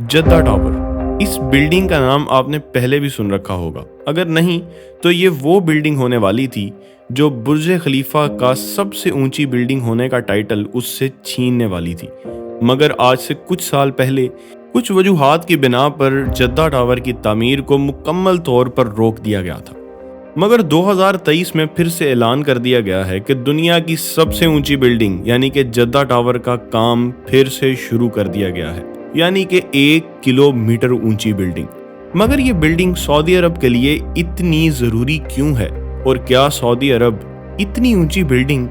Jeddah tower. इस building का नाम आपने पहले भी सुन रखा होगा, अगर नहीं तो ये वो बिल्डिंग होने वाली थी जो बुर्ज खलीफा का सबसे ऊंची बिल्डिंग होने का टाइटल उससे छीनने वाली थी। मगर आज से कुछ साल पहले कुछ वजूहात की बिना पर जद्दा टावर की तामीर को मुकम्मल तौर पर रोक दिया गया था। मगर 2023 में फिर से ऐलान कर दिया गया है कि दुनिया की सबसे ऊंची बिल्डिंग यानी कि जद्दा टावर का काम फिर से शुरू कर दिया गया है, यानी कि 1 किलोमीटर ऊंची बिल्डिंग। मगर ये बिल्डिंग सऊदी अरब के लिए इतनी ज़रूरी क्यों है, और क्या सऊदी अरब इतनी ऊंची बिल्डिंग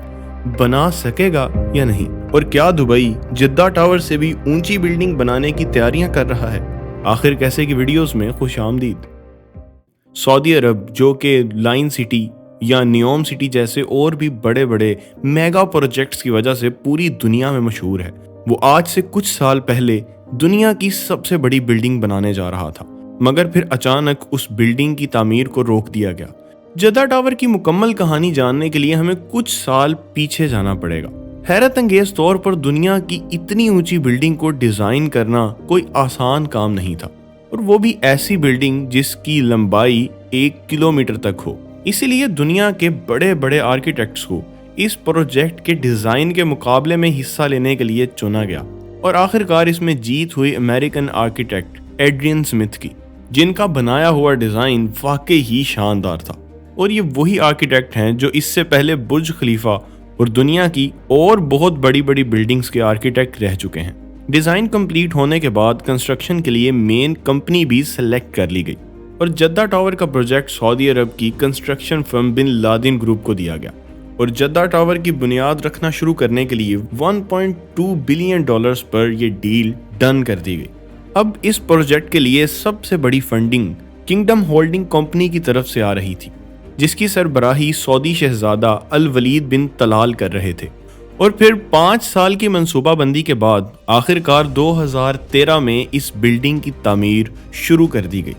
बना सकेगा या नहीं, और क्या दुबई जद्दा टावर से भी ऊंची बिल्डिंग बनाने की तैयारियां कर रहा है? आखिर कैसे की वीडियोस में खुश आमदीद। सऊदी अरब जो कि लाइन सिटी या नियोम सिटी जैसे और भी बड़े बड़े मेगा प्रोजेक्ट्स की वजह से पूरी दुनिया में मशहूर है, वो आज से कुछ साल पहले दुनिया की सबसे बड़ी बिल्डिंग बनाने जा रहा था। मगर फिर अचानक उस बिल्डिंग की तामीर को रोक दिया गया। जद्दा टावर की मुकम्मल कहानी जानने के लिए हमें कुछ साल पीछे जाना पड़ेगा। हैरत अंगेज तौर पर दुनिया की इतनी ऊंची बिल्डिंग को डिजाइन करना कोई आसान काम नहीं था, और वो भी ऐसी बिल्डिंग जिसकी लंबाई 1 किलोमीटर तक हो। इसीलिए दुनिया के बड़े बड़े आर्किटेक्ट्स को इस प्रोजेक्ट के डिजाइन के मुकाबले में हिस्सा लेने के लिए चुना गया, और आखिरकार इसमें जीत हुई अमेरिकन आर्किटेक्ट एड्रियन स्मिथ की, जिनका बनाया हुआ डिजाइन वाकई ही शानदार था। और ये वही आर्किटेक्ट हैं जो इससे पहले बुर्ज खलीफा और दुनिया की और बहुत बड़ी बड़ी बिल्डिंग्स के आर्किटेक्ट रह चुके हैं। डिज़ाइन कंप्लीट होने के बाद कंस्ट्रक्शन के लिए मेन कंपनी भी सेलेक्ट कर ली गई, और जद्दा टावर का प्रोजेक्ट सऊदी अरब की construction firm Bin Laden group को दिया गया, और जद्दा टावर की बुनियाद रखना शुरू करने के लिए $1.2 बिलियन पर यह डील डन कर दी गई। अब इस प्रोजेक्ट के लिए सबसे बड़ी फंडिंग किंगडम होल्डिंग कंपनी की तरफ से आ रही थी, जिसकी सरबराही सऊदी शहजादा अल वलीद बिन तलाल कर रहे थे। और फिर 5 साल की मंसूबाबंदी के बाद आखिरकार 2013 में इस बिल्डिंग की तामीर शुरू कर दी गई।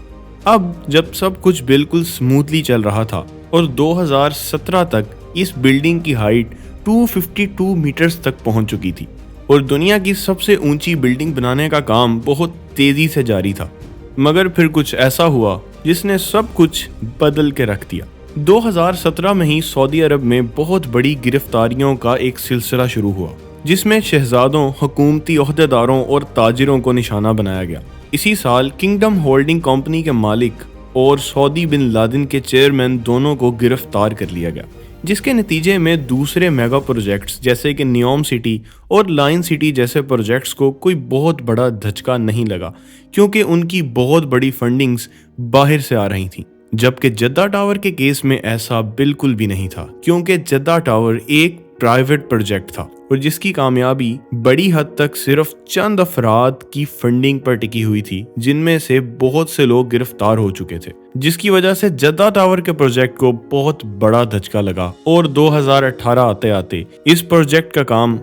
अब जब सब कुछ बिल्कुल स्मूथली चल रहा था और 2017 तक इस बिल्डिंग की हाइट 252 मीटर्स तक पहुंच चुकी थी, और दुनिया की सबसे ऊंची बिल्डिंग बनाने का काम बहुत तेजी से जारी था। मगर फिर कुछ ऐसा हुआ जिसने सब कुछ बदल के रख दिया। 2017 में ही सऊदी अरब में बहुत बड़ी गिरफ्तारियों का एक सिलसिला शुरू हुआ, जिसमें शहजादों, हुकूमती ओहदेदारों और ताजिरों को निशाना बनाया गया। इसी साल किंगडम होल्डिंग कंपनी के मालिक और सऊदी बिन लादेन के चेयरमैन दोनों को गिरफ्तार कर लिया गया, जिसके नतीजे में दूसरे मेगा प्रोजेक्ट्स जैसे कि नियोम सिटी और लाइन सिटी जैसे प्रोजेक्ट्स को कोई बहुत बड़ा धचका नहीं लगा, क्योंकि उनकी बहुत बड़ी फंडिंग्स बाहर से आ रही थी। जबकि जद्दा टावर के केस में ऐसा बिल्कुल भी नहीं था, क्योंकि जद्दा टावर एक प्राइवेट प्रोजेक्ट था और जिसकी कामयाबी बड़ी हद तक सिर्फ चंद अफराद की फंडिंग पर टिकी हुई थी, जिनमें से बहुत से लोग गिरफ्तार हो चुके थे, जिसकी वजह से जद्दा टावर के प्रोजेक्ट को बहुत बड़ा धचका लगा, और 2018 आते आते इस प्रोजेक्ट का काम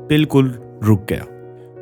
बिल्कुल रुक गया,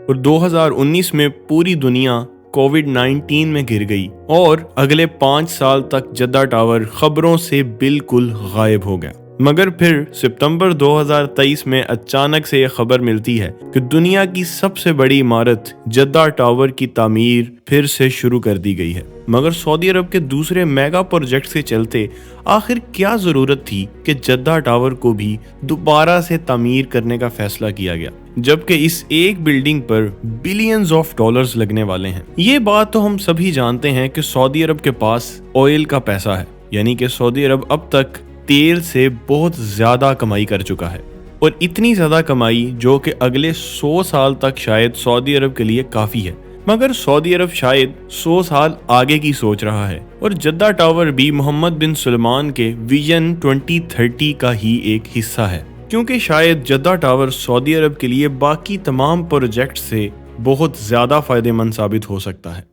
और 2019 में पूरी दुनिया कोविड-19 में घिर गई, और अगले 5 साल तक जद्दा टावर खबरों से बिल्कुल गायब हो गया। मगर फिर सितंबर 2023 में अचानक से यह खबर मिलती है कि दुनिया की सबसे बड़ी इमारत जद्दा टावर की तामीर फिर से शुरू कर दी गई है। मगर सऊदी अरब के दूसरे मेगा प्रोजेक्ट के चलते आखिर क्या जरूरत थी कि जद्दा टावर को भी दोबारा से तामीर करने का फैसला किया गया, जबकि इस एक बिल्डिंग पर बिलियंस ऑफ डॉलर्स लगने वाले हैं। ये बात तो हम सभी जानते हैं कि सऊदी अरब के पास ऑयल का पैसा है, यानी कि सऊदी अरब अब तक तेल से बहुत ज्यादा कमाई कर चुका है, और इतनी ज्यादा कमाई जो कि अगले 100 साल तक शायद सऊदी अरब के लिए काफी है। मगर सऊदी अरब शायद 100 साल आगे की सोच रहा है, और जद्दा टावर भी मोहम्मद बिन सलमान के विजन 2030 का ही एक हिस्सा है, क्योंकि शायद जद्दा टावर सऊदी अरब के लिए बाकी तमाम प्रोजेक्ट से बहुत ज्यादा फायदेमंद साबित हो सकता है,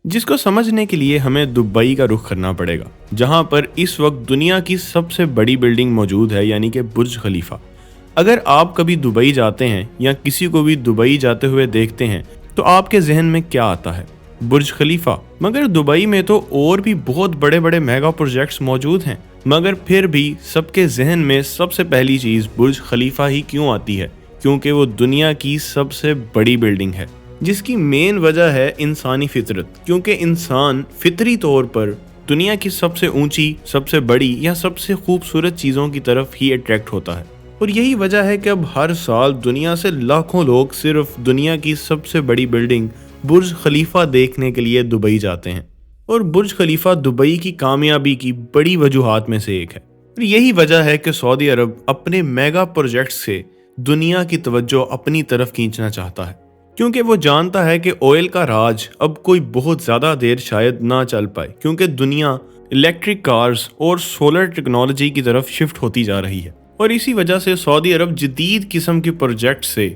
जिसको समझने के लिए हमें दुबई का रुख करना पड़ेगा, जहां पर इस वक्त दुनिया की सबसे बड़ी बिल्डिंग मौजूद है, यानी कि बुर्ज खलीफा। अगर आप कभी दुबई जाते हैं या किसी को भी दुबई जाते हुए देखते हैं तो आपके जहन में क्या आता है? बुर्ज खलीफा। मगर दुबई में तो और भी बहुत बड़े बड़े मेगा प्रोजेक्ट्स मौजूद हैं, मगर फिर भी सबके जहन में सबसे पहली चीज़ बुर्ज खलीफा ही क्यों आती है? क्योंकि वो दुनिया की सबसे बड़ी बिल्डिंग है। جس کی مین وجہ ہے انسانی فطرت، کیونکہ انسان فطری طور پر دنیا کی سب سے اونچی، سب سے بڑی یا سب سے خوبصورت چیزوں کی طرف ہی اٹریکٹ ہوتا ہے، اور یہی وجہ ہے کہ اب ہر سال دنیا سے لاکھوں لوگ صرف دنیا کی سب سے بڑی بلڈنگ برج خلیفہ دیکھنے کے لیے دبئی جاتے ہیں، اور برج خلیفہ دبئی کی کامیابی کی بڑی وجوہات میں سے ایک ہے، اور یہی وجہ ہے کہ سعودی عرب اپنے میگا پروجیکٹ سے دنیا کی توجہ اپنی طرف کھینچنا چاہتا ہے، کیونکہ وہ جانتا ہے کہ آئل کا راج اب کوئی بہت زیادہ دیر شاید نہ چل پائے، کیونکہ دنیا الیکٹرک کارز اور سولر ٹیکنالوجی کی طرف شفٹ ہوتی جا رہی ہے، اور اسی وجہ سے سعودی عرب جدید قسم کے پروجیکٹ سے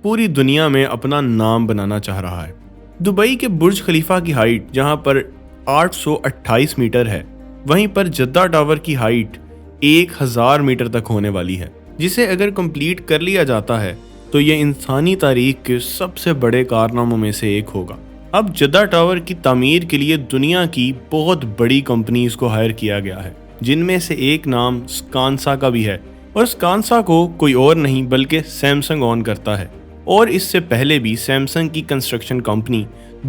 پوری دنیا میں اپنا نام بنانا چاہ رہا ہے۔ دبئی کے برج خلیفہ کی ہائٹ جہاں پر 828 میٹر ہے، وہیں پر جدہ ٹاور کی ہائٹ 1000 میٹر تک ہونے والی ہے، جسے اگر کمپلیٹ کر لیا جاتا ہے تو یہ انسانی تاریخ کے سب سے بڑے کارناموں میں سے ایک ہوگا۔ اب جدہ ٹاور کی تعمیر کے لیے دنیا کی بہت بڑی کمپنیز کو ہائر کیا گیا ہے، جن میں سے ایک نام سکانسا کا بھی ہے، اور سکانسا کو کوئی اور نہیں بلکہ سیمسنگ اون کرتا ہے، اور اس سے پہلے بھی سیمسنگ کی کنسٹرکشن کمپنی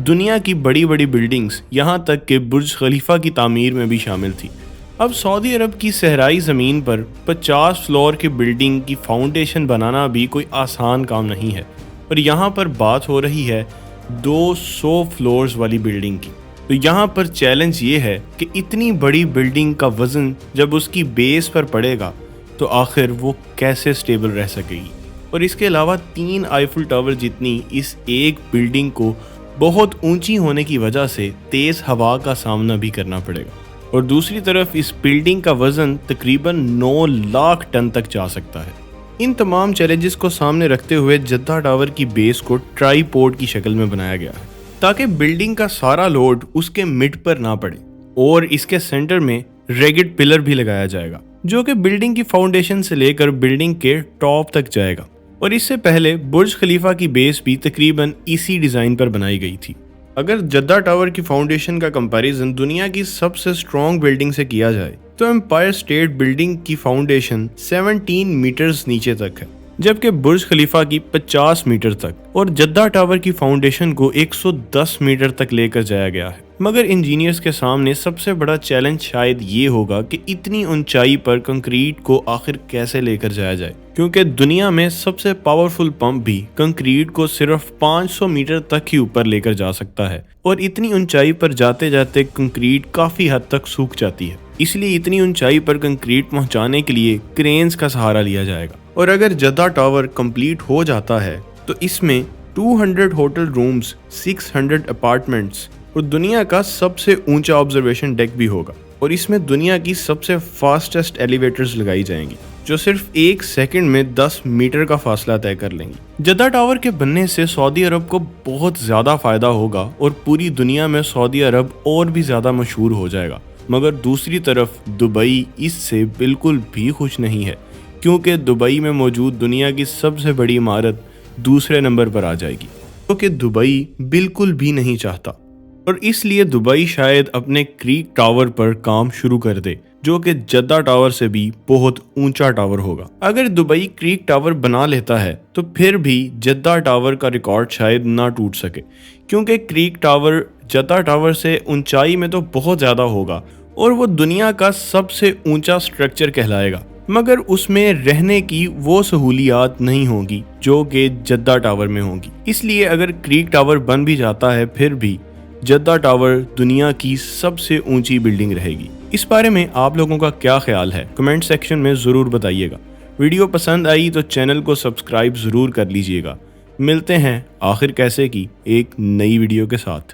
دنیا کی بڑی بڑی بلڈنگز یہاں تک کہ برج خلیفہ کی تعمیر میں بھی شامل تھی۔ اب سعودی عرب کی صحرائی زمین پر 50 فلور کی بلڈنگ کی فاؤنڈیشن بنانا بھی کوئی آسان کام نہیں ہے، اور یہاں پر بات ہو رہی ہے 200 فلورز والی بلڈنگ کی۔ تو یہاں پر چیلنج یہ ہے کہ اتنی بڑی بلڈنگ کا وزن جب اس کی بیس پر پڑے گا تو آخر وہ کیسے سٹیبل رہ سکے گی، اور اس کے علاوہ 3 آئیفل ٹاور جتنی اس ایک بلڈنگ کو بہت اونچی ہونے کی وجہ سے تیز ہوا کا سامنا بھی کرنا پڑے گا، اور دوسری طرف اس بلڈنگ کا وزن تقریباً 9 لاکھ ٹن تک جا سکتا ہے۔ ان تمام چیلنجز کو سامنے رکھتے ہوئے جدہ ٹاور کی بیس کو ٹرائی پوڈ کی شکل میں بنایا گیا ہے، تاکہ بلڈنگ کا سارا لوڈ اس کے مڈ پر نہ پڑے، اور اس کے سینٹر میں ریگڈ پلر بھی لگایا جائے گا جو کہ بلڈنگ کی فاؤنڈیشن سے لے کر بلڈنگ کے ٹاپ تک جائے گا، اور اس سے پہلے برج خلیفہ کی بیس بھی تقریباً اسی ڈیزائن پر بنائی گئی تھی۔ اگر جدہ ٹاور کی فاؤنڈیشن کا کمپیریزن دنیا کی سب سے سٹرونگ بلڈنگ سے کیا جائے تو امپائر اسٹیٹ بلڈنگ کی فاؤنڈیشن 17 میٹرز نیچے تک ہے، جبکہ برج خلیفہ کی 50 میٹر تک، اور جدہ ٹاور کی فاؤنڈیشن کو 110 میٹر تک لے کر جایا گیا ہے۔ مگر انجینئرز کے سامنے سب سے بڑا چیلنج شاید یہ ہوگا کہ اتنی اونچائی پر کنکریٹ کو آخر کیسے لے کر جایا جائے، کیونکہ دنیا میں سب سے پاورفل پمپ بھی کنکریٹ کو صرف 500 میٹر تک ہی اوپر لے کر جا سکتا ہے، اور اتنی اونچائی پر جاتے جاتے کنکریٹ کافی حد تک سوکھ جاتی ہے، اس لیے اتنی اونچائی پر کنکریٹ پہنچانے کے لیے کرینز کا سہارا لیا جائے گا۔ اور اگر جدہ ٹاور کمپلیٹ ہو جاتا ہے تو اس میں 200 ہوٹل رومز، 600 اپارٹمنٹس اور دنیا کا سب سے اونچا آبزرویشن ڈیک بھی ہوگا، اور اس میں دنیا کی سب سے فاسٹسٹ ایلیویٹرز لگائی جائیں گی جو صرف 1 سیکنڈ میں 10 میٹر کا فاصلہ طے کر لیں گی۔ جدہ ٹاور کے بننے سے سعودی عرب کو بہت زیادہ فائدہ ہوگا، اور پوری دنیا میں سعودی عرب اور بھی زیادہ مشہور ہو جائے گا، مگر دوسری طرف دبئی اس سے بالکل بھی خوش نہیں ہے، کیونکہ دبئی میں موجود دنیا کی سب سے بڑی عمارت دوسرے نمبر پر آ جائے گی، کیونکہ دبئی بالکل بھی نہیں چاہتا، اور اس لیے دبئی شاید اپنے کریک ٹاور پر کام شروع کر دے جو کہ جدہ ٹاور سے بھی بہت اونچا ٹاور ہوگا۔ اگر دبئی کریک ٹاور بنا لیتا ہے تو پھر بھی جدہ ٹاور کا ریکارڈ شاید نہ ٹوٹ سکے، کیونکہ کریک ٹاور جدہ ٹاور سے اونچائی میں تو بہت زیادہ ہوگا، اور وہ دنیا کا سب سے اونچا سٹرکچر کہلائے گا، مگر اس میں رہنے کی وہ سہولیات نہیں ہوگی جو کہ جدہ ٹاور میں ہوگی۔ اس لیے اگر کریک ٹاور بن بھی جاتا ہے پھر بھی جدہ ٹاور دنیا کی سب سے اونچی بلڈنگ رہے گی۔ اس بارے میں آپ لوگوں کا کیا خیال ہے؟ کمنٹ سیکشن میں ضرور بتائیے گا۔ ویڈیو پسند آئی تو چینل کو سبسکرائب ضرور کر لیجئے گا۔ ملتے ہیں آخر کیسے کی ایک نئی ویڈیو کے ساتھ۔